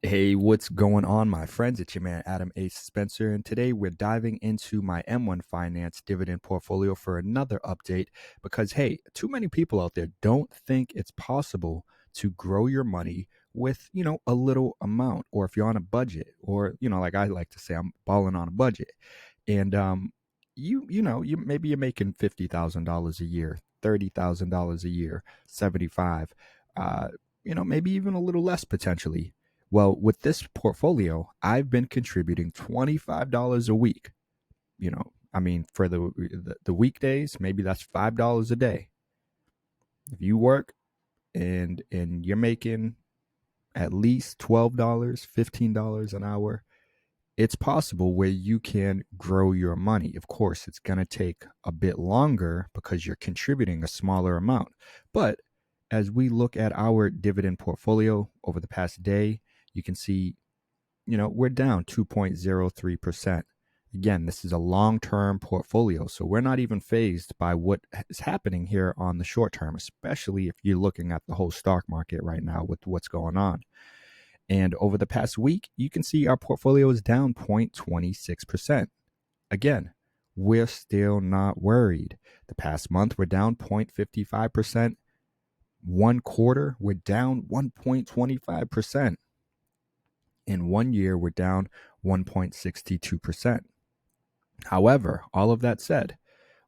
Hey, what's going on, my friends? It's your man, Adam A. Spencer, and today we're diving into my M1 Finance Dividend Portfolio for another update because, hey, too many people out there don't think it's possible to grow your money with, a little amount, or if you're on a budget, or, like I like to say, I'm balling on a budget. And, maybe you're making $50,000 a year, $30,000 a year, 75, maybe even a little less potentially. Well, with this portfolio, I've been contributing $25 a week. For the weekdays, maybe that's $5 a day. If you work and you're making at least $12, $15 an hour, it's possible where you can grow your money. Of course, it's going to take a bit longer because you're contributing a smaller amount. But as we look at our dividend portfolio over the past day, you can see, we're down 2.03%. Again, this is a long-term portfolio, so we're not even fazed by what is happening here on the short term, especially if you're looking at the whole stock market right now with what's going on. And over the past week, you can see our portfolio is down 0.26%. Again, we're still not worried. The past month, we're down 0.55%. One quarter, we're down 1.25%. In 1 year, we're down 1.62%. However, all of that said,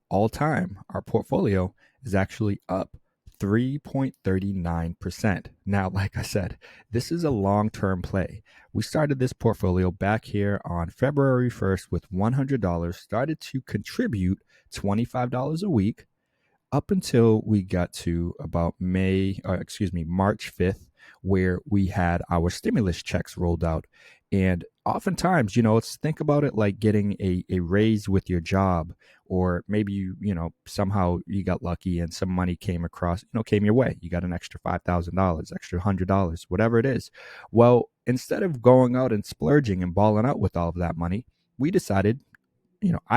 all time, our portfolio is actually up 3.39%. Now, like I said, this is a long-term play. We started this portfolio back here on February 1st with $100, started to contribute $25 a week up until we got to about March 5th, where we had our stimulus checks rolled out. And oftentimes, let's think about it like getting a raise with your job, or maybe somehow you got lucky and some money came your way. You got an extra $5,000, extra $100, whatever it is. Well, instead of going out and splurging and balling out with all of that money, I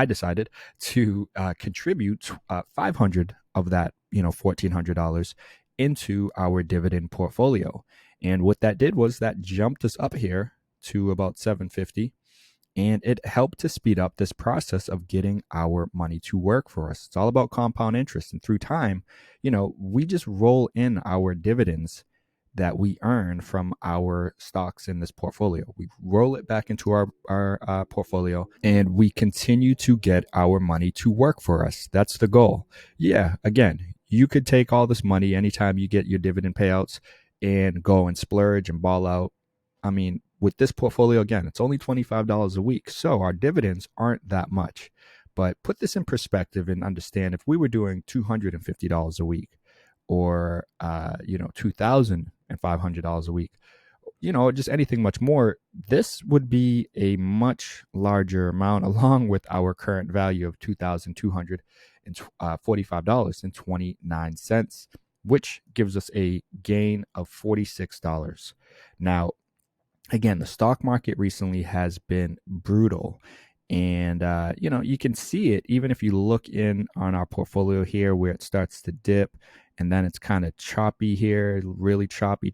decided to contribute 500 of that, $1,400 into our dividend portfolio. And what that did was that jumped us up here to about 750, and it helped to speed up this process of getting our money to work for us. It's all about compound interest, and through time, we just roll in our dividends that we earn from our stocks in this portfolio. We roll it back into our portfolio, and we continue to get our money to work for us. That's the goal. Yeah, again, you could take all this money anytime you get your dividend payouts and go and splurge and ball out. I mean, with this portfolio, again, it's only $25 a week, so our dividends aren't that much. But put this in perspective and understand, if we were doing $250 a week, or $2,500 a week, just anything much more, this would be a much larger amount, along with our current value of $2,245.29, which gives us a gain of $46. Now, again, the stock market recently has been brutal. And, you can see it even if you look in on our portfolio here, where it starts to dip, and then it's kind of choppy here, really choppy.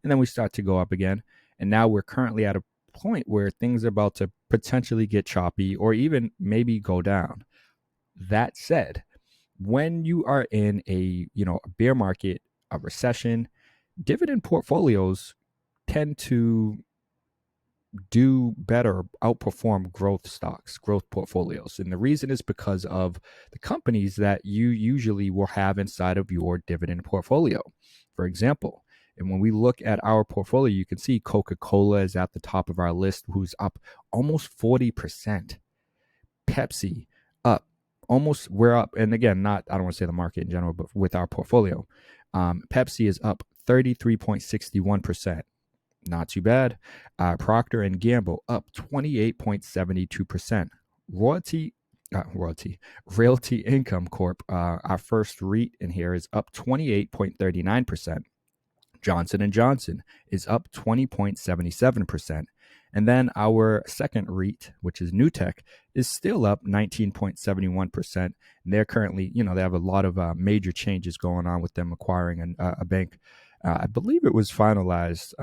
And then we start to go up again. And now we're currently at a point where things are about to potentially get choppy or even maybe go down. That said, when you are in a bear market, a recession, dividend portfolios tend to do better, outperform growth stocks, growth portfolios. And the reason is because of the companies that you usually will have inside of your dividend portfolio. For example, and when we look at our portfolio, you can see Coca-Cola is at the top of our list, who's up almost 40%. Pepsi up almost, we're up, and again, I don't want to say the market in general, but with our portfolio, Pepsi is up 33.61%. Not too bad. Procter and Gamble up 28.72%. Realty Income Corp, our first REIT in here, is up 28.39%. Johnson & Johnson is up 20.77%. And then our second REIT, which is Newtek, is still up 19.71%. And they're currently, they have a lot of major changes going on with them acquiring a bank. I believe it was finalized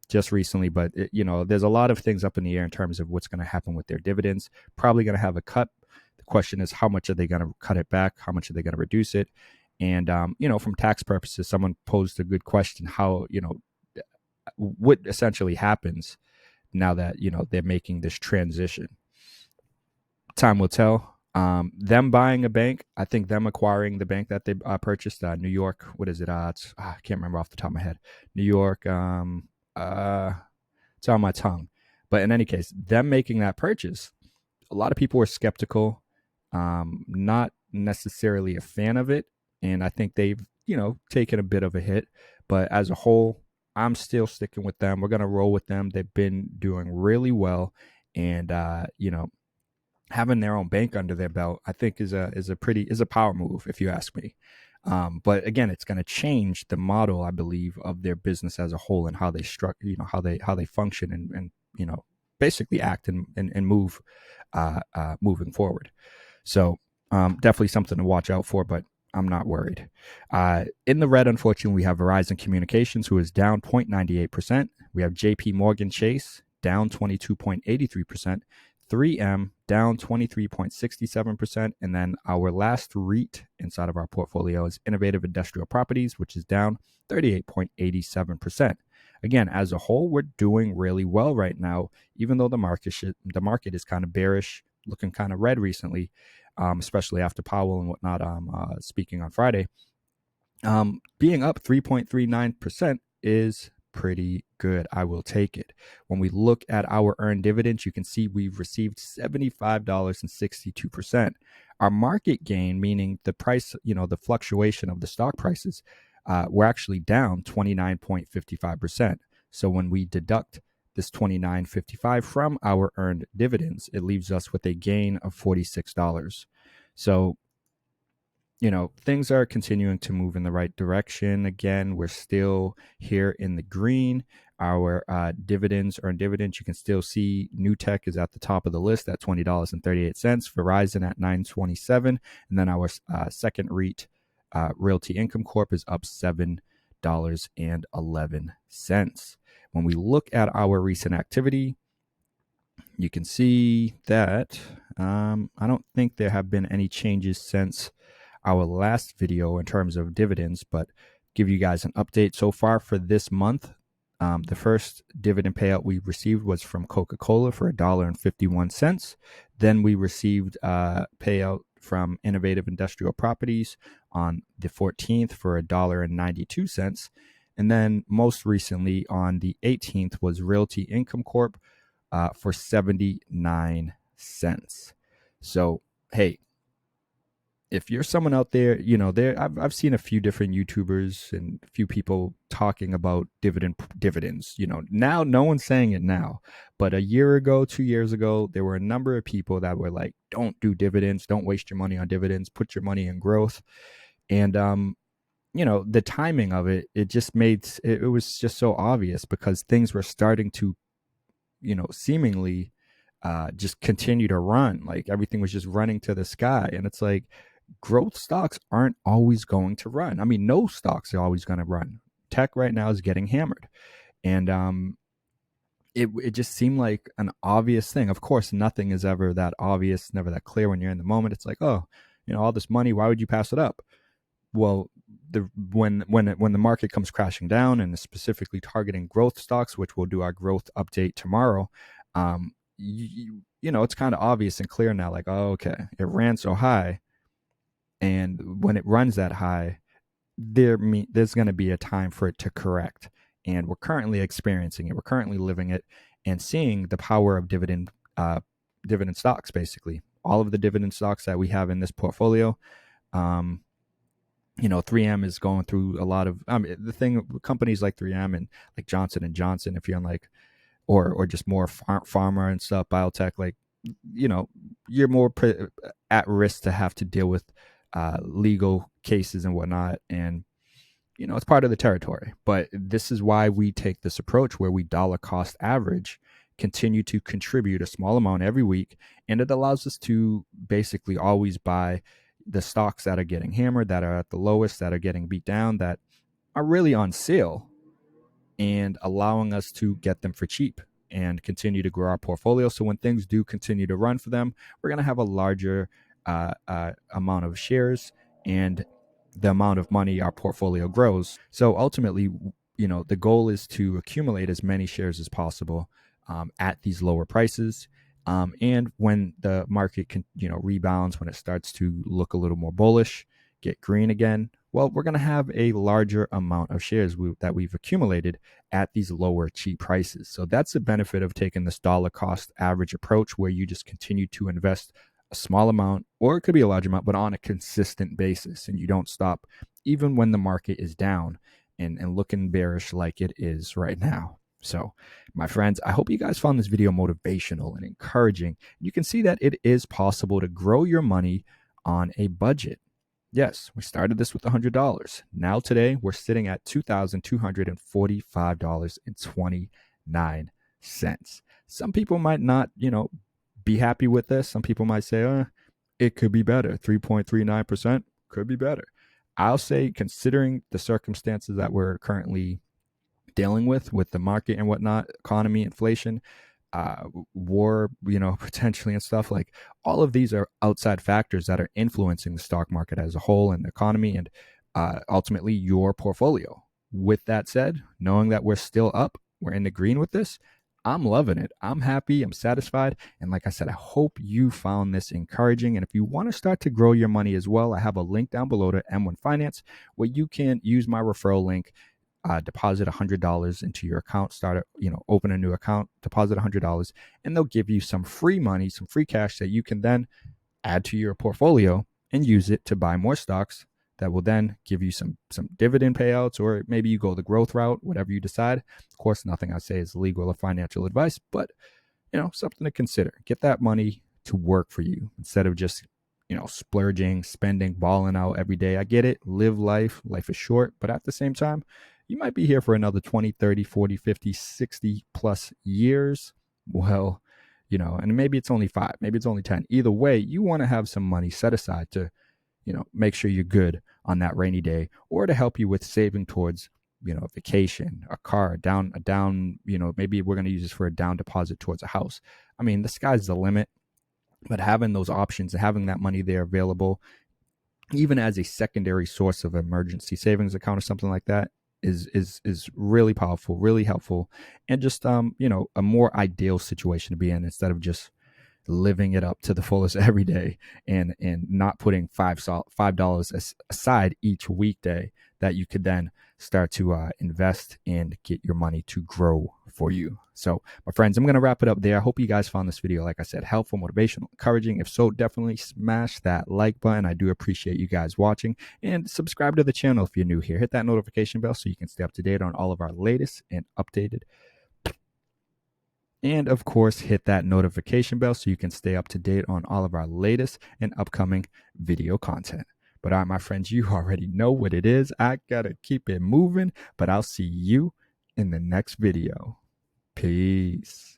just recently, but there's a lot of things up in the air in terms of what's going to happen with their dividends. Probably going to have a cut. The question is, how much are they going to cut it back? How much are they going to reduce it? And from tax purposes, someone posed a good question: how what essentially happens now that they're making this transition? Time will tell. Them buying a bank, I think them acquiring the bank that they purchased, New York. What is it? I can't remember off the top of my head. New York. It's on my tongue. But in any case, them making that purchase, a lot of people were skeptical, not necessarily a fan of it, and I think they've taken a bit of a hit. But as a whole, I'm still sticking with them. We're gonna roll with them. They've been doing really well, and having their own bank under their belt, I think is a power move, if you ask me. But again, it's going to change the model, I believe, of their business as a whole and how they how they function and basically act and move moving forward. So definitely something to watch out for, but I'm not worried. In the red, unfortunately, we have Verizon Communications, who is down 0.98%. We have JP Morgan Chase down 22.83%. 3M down 23.67%. And then our last REIT inside of our portfolio is Innovative Industrial Properties, which is down 38.87%. Again, as a whole, we're doing really well right now, even though the market is kind of bearish, looking kind of red recently, especially after Powell and whatnot speaking on Friday. Being up 3.39% is pretty good. I will take it. When we look at our earned dividends, you can see we've received $75.62. Our market gain, meaning the price, the fluctuation of the stock prices, we're actually down 29.55%. So when we deduct this 29.55 from our earned dividends, it leaves us with a gain of $46. So things are continuing to move in the right direction. Again, we're still here in the green. Our earned dividends, you can still see Newtek is at the top of the list at $20.38, Verizon at $9.27, and then our second REIT, Realty Income Corp, is up $7.11. When we look at our recent activity, you can see that I don't think there have been any changes since our last video in terms of dividends, but give you guys an update so far for this month. The first dividend payout we received was from Coca-Cola for $1.51. Then we received a payout from Innovative Industrial Properties on the 14th for $1.92. And then most recently on the 18th was Realty Income Corp for 79 cents. So, hey, if you're someone out there, I've seen a few different YouTubers and a few people talking about dividends. Now no one's saying it now, but a year ago, 2 years ago, there were a number of people that were like, "Don't do dividends. Don't waste your money on dividends. Put your money in growth." And the timing of it, it was just so obvious because things were starting to, seemingly just continue to run. Like everything was just running to the sky, and it's like, growth stocks aren't always going to run. I mean, no stocks are always going to run. Tech right now is getting hammered. And it just seemed like an obvious thing. Of course, nothing is ever that obvious, never that clear when you're in the moment. It's like, oh, all this money, why would you pass it up? Well, when the market comes crashing down and is specifically targeting growth stocks, which we'll do our growth update tomorrow, it's kind of obvious and clear now, like, oh, okay, it ran so high. And when it runs that high, there's going to be a time for it to correct. And we're currently experiencing it. We're currently living it and seeing the power of dividend stocks, basically. All of the dividend stocks that we have in this portfolio. 3M is going through a lot of companies like 3M and like Johnson & Johnson, if you're in like, or just more pharma and stuff, biotech, like, you're more at risk to have to deal with legal cases and whatnot. And, it's part of the territory. But this is why we take this approach where we dollar cost average, continue to contribute a small amount every week. And it allows us to basically always buy the stocks that are getting hammered, that are at the lowest, that are getting beat down, that are really on sale. and allowing us to get them for cheap and continue to grow our portfolio. So when things do continue to run for them, we're going to have a larger amount of shares, and the amount of money our portfolio grows. So ultimately, the goal is to accumulate as many shares as possible at these lower prices. And when the market rebounds, when it starts to look a little more bullish, get green again, well, we're going to have a larger amount of shares that we've accumulated at these lower cheap prices. So that's the benefit of taking this dollar cost average approach, where you just continue to invest a small amount, or it could be a large amount, but on a consistent basis, and you don't stop even when the market is down and looking bearish like it is right now. So, my friends, I hope you guys found this video motivational and encouraging. You can see that it is possible to grow your money on a budget. Yes, we started this with $100. Now today we're sitting at $2,245.29. Some people might not, be happy with this. Some people might say, it could be better. 3.39% could be better. I'll say, considering the circumstances that we're currently dealing with the market and whatnot, economy, inflation, war, potentially, and stuff, like, all of these are outside factors that are influencing the stock market as a whole and the economy, and ultimately your portfolio. With that said, knowing that we're still up, we're in the green with this, I'm loving it. I'm happy. I'm satisfied. And like I said, I hope you found this encouraging. And if you want to start to grow your money as well, I have a link down below to M1 Finance, where you can use my referral link, deposit $100 into your account, open a new account, deposit $100, and they'll give you some free money, some free cash that you can then add to your portfolio and use it to buy more stocks that will then give you some dividend payouts, or maybe you go the growth route, whatever you decide. Of course, nothing I say is legal or financial advice, but something to consider. Get that money to work for you instead of just splurging, spending, balling out every day. I get it. Live life. Life is short, but at the same time, you might be here for another 20, 30, 40, 50, 60 plus years. Well, and maybe it's only 5, maybe it's only 10. Either way, you want to have some money set aside to make sure you're good on that rainy day, or to help you with saving towards, vacation, a car, a down, maybe we're going to use this for a down deposit towards a house. I mean, the sky's the limit, but having those options and having that money there available, even as a secondary source of emergency savings account or something like that, is really powerful, really helpful, and just, a more ideal situation to be in, instead of just living it up to the fullest every day and not putting $5 aside each weekday that you could then start to invest and get your money to grow for you. So, my friends, I'm going to wrap it up there. I hope you guys found this video, like I said, helpful, motivational, encouraging. If so, definitely smash that like button. I do appreciate you guys watching, and subscribe to the channel if you're new here. Hit that notification bell so you can stay up to date on all of our latest and updated. And of course, hit that notification bell so you can stay up to date on all of our latest and upcoming video content. But all right, my friends, you already know what it is. I gotta keep it moving, but I'll see you in the next video. Peace.